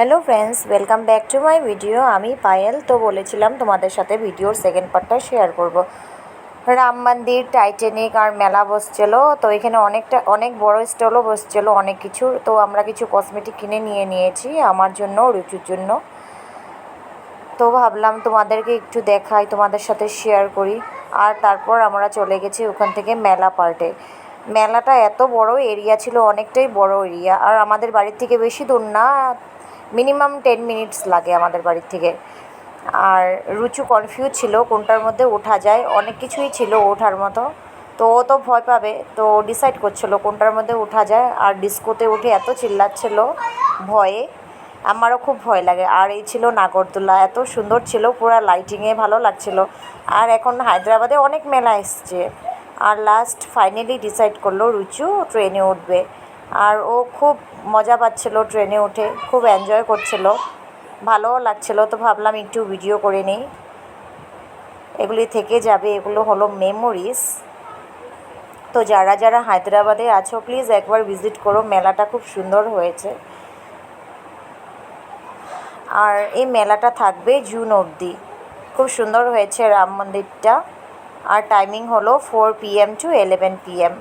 Hello friends, welcome back to my video. আমি পায়েল। তো বলেছিলাম তোমাদের সাথে ভিডিওর সেকেন্ড পার্টটা শেয়ার করব। রাম মন্দির, টাইটানিক আর মেলা বসছিল। তো এখানে অনেক বড় স্টলও বসছিল, অনেক কিছু। তো আমরা কিছু কসমেটিক কিনে নিয়েছি আমার জন্য, রুচুর জন্য। তো ভাবলাম তোমাদেরকে একটু দেখাই, তোমাদের সাথে শেয়ার করি। আর তারপর আমরা চলে গেছি ওখান থেকে মেলা পার্টে। মেলাটা এত বড় এরিয়া ছিল, অনেকটাই বড় এরিয়া। আর আমাদের বাড়ির থেকে বেশি দূর না, মিনিমাম 10 মিনিটস লাগে আমাদের বাড়ির থেকে। আর রুচু কনফিউজ ছিল কোনটার মধ্যে ওঠা যায়, অনেক কিছুই ছিল ওঠার মতো। তো ও তো ভয় পাবে, তো ডিসাইড করছিল কোনটার মধ্যে ওঠা যায়। আর ডিস্কোতে উঠে এত চিল্লাচ্ছিল ভয়ে, আমারও খুব ভয় লাগে। আর এই ছিল নাগরদোলা, এত সুন্দর ছিল, পুরো লাইটিংয়ে ভালো লাগছিল। আর এখন হায়দ্রাবাদে অনেক মেলা এসছে। আর লাস্ট ফাইনালি ডিসাইড করলো রুচু ট্রেনে উঠবে। আর ও খুব মজা পাচ্ছিল ট্রেনে উঠে, খুব এনজয় করছিল, ভালোও লাগছিল। তো ভাবলাম একটু ভিডিও করে নিই, এগুলি থেকে যাবে, এগুলো হলো মেমোরিজ। তো যারা যারা হায়দ্রাবাদে আছো প্লিজ একবার ভিজিট করো, মেলাটা খুব সুন্দর হয়েছে। আর এই মেলাটা থাকবে জুন অবধি। খুব সুন্দর হয়েছে রাম মন্দিরটা। আর টাইমিং হলো 4 PM to 11 PM।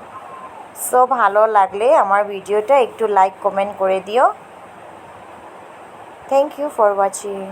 সো ভালো লাগলে আমার ভিডিওটা একটু লাইক কমেন্ট করে দিও। Thank you for watching.